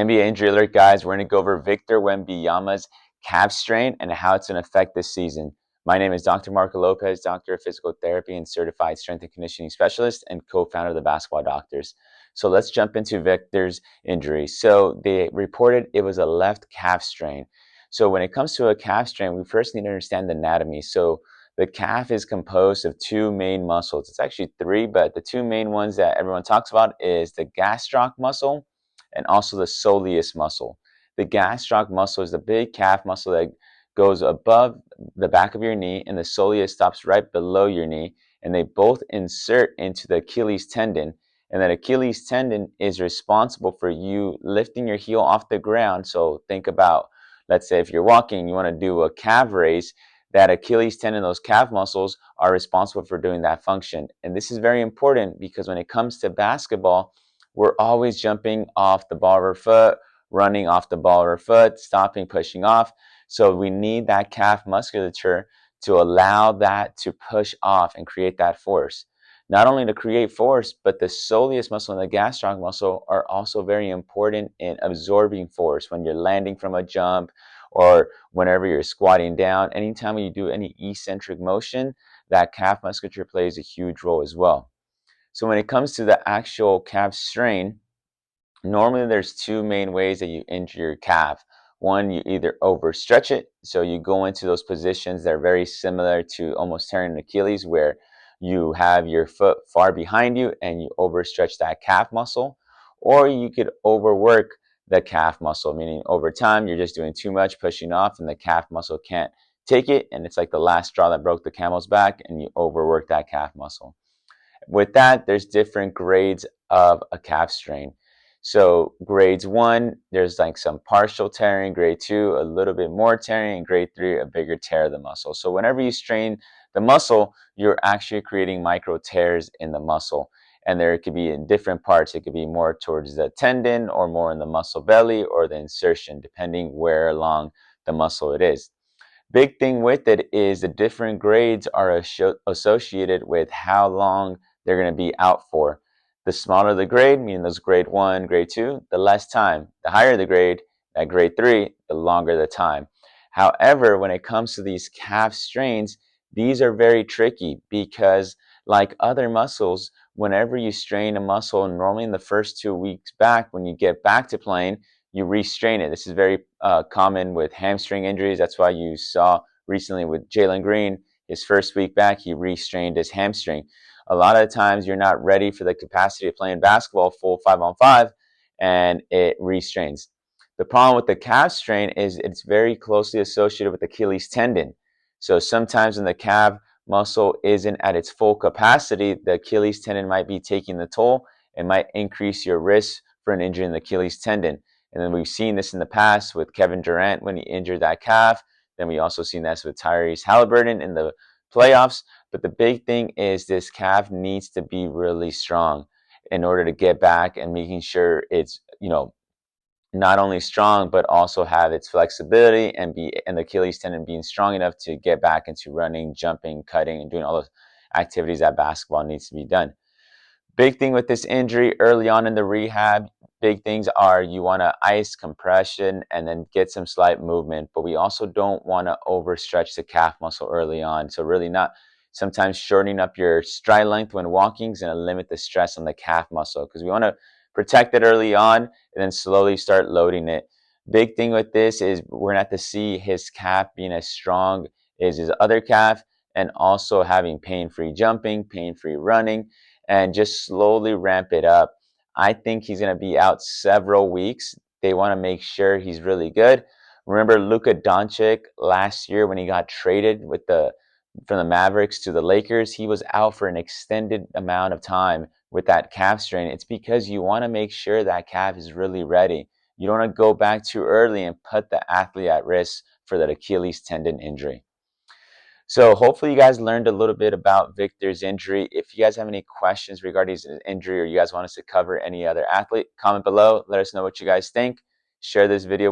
NBA injury alert, guys. We're going to go over Victor Wembanyama's calf strain and how it's going to affect this season. My name is Dr. Marco Lopez, Doctor of Physical Therapy and Certified Strength and Conditioning Specialist and co-founder of the Basketball Doctors. So let's jump into Victor's injury. So they reported it was a left calf strain. So when it comes to a calf strain, we first need to understand the anatomy. So the calf is composed of two main muscles. It's actually three, but the two main ones that everyone talks about is the gastroc muscle and also the soleus muscle. The gastroc muscle is the big calf muscle that goes above the back of your knee, and the soleus stops right below your knee, and they both insert into the Achilles tendon. And that Achilles tendon is responsible for you lifting your heel off the ground. So think about, let's say if you're walking, you want to do a calf raise, that Achilles tendon, those calf muscles are responsible for doing that function. And this is very important because when it comes to basketball, we're always jumping off the ball of our foot, running off the ball of our foot, stopping, pushing off. So we need that calf musculature to allow that to push off and create that force. Not only to create force, but the soleus muscle and the gastroc muscle are also very important in absorbing force when you're landing from a jump or whenever you're squatting down. Anytime you do any eccentric motion, that calf musculature plays a huge role as well. So when it comes to the actual calf strain, normally there's two main ways that you injure your calf. One, you either overstretch it, so you go into those positions that are very similar to almost tearing an Achilles, where you have your foot far behind you and you overstretch that calf muscle, or you could overwork the calf muscle, meaning over time you're just doing too much pushing off and the calf muscle can't take it, and it's like the last straw that broke the camel's back and you overwork that calf muscle. With that, there's different grades of a calf strain. So grades 1, there's like some partial tearing. Grade 2, a little bit more tearing. And grade 3, a bigger tear of the muscle. So whenever you strain the muscle, you're actually creating micro tears in the muscle. And there could be in different parts. It could be more towards the tendon or more in the muscle belly or the insertion, depending where along the muscle it is. Big thing with it is the different grades are associated with how long they're going to be out for. The smaller the grade, meaning those grade 1, grade 2, the less time. The higher the grade, at grade 3, the longer the time. However, when it comes to these calf strains, these are very tricky because like other muscles, whenever you strain a muscle, normally in the first 2 weeks back, when you get back to playing, you restrain it. This is very common with hamstring injuries. That's why you saw recently with Jalen Green, his first week back, he restrained his hamstring. A lot of the times you're not ready for the capacity of playing basketball full 5-on-5 and it restrains. The problem with the calf strain is it's very closely associated with Achilles tendon. So sometimes when the calf muscle isn't at its full capacity, the Achilles tendon might be taking the toll. It might increase your risk for an injury in the Achilles tendon. And then we've seen this in the past with Kevin Durant when he injured that calf. Then we also seen this with Tyrese Halliburton in the playoffs. But the big thing is this calf needs to be really strong in order to get back and making sure it's, not only strong, but also have its flexibility and the Achilles tendon being strong enough to get back into running, jumping, cutting, and doing all those activities that basketball needs to be done. Big thing with this injury early on in the rehab, big things are you want to ice compression and then get some slight movement, but we also don't want to overstretch the calf muscle early on. So really not sometimes shortening up your stride length when walking is going to limit the stress on the calf muscle because we want to protect it early on and then slowly start loading it. Big thing with this is we're going to have to see his calf being as strong as his other calf and also having pain-free jumping, pain-free running, and just slowly ramp it up. I think he's going to be out several weeks. They want to make sure he's really good. Remember Luka Doncic last year when he got traded from the Mavericks to the Lakers, he was out for an extended amount of time with that calf strain. It's because you want to make sure that calf is really ready. You don't want to go back too early and put the athlete at risk for that Achilles tendon injury. So hopefully you guys learned a little bit about Victor's injury. If you guys have any questions regarding his injury or you guys want us to cover any other athlete, comment below. Let us know what you guys think. Share this video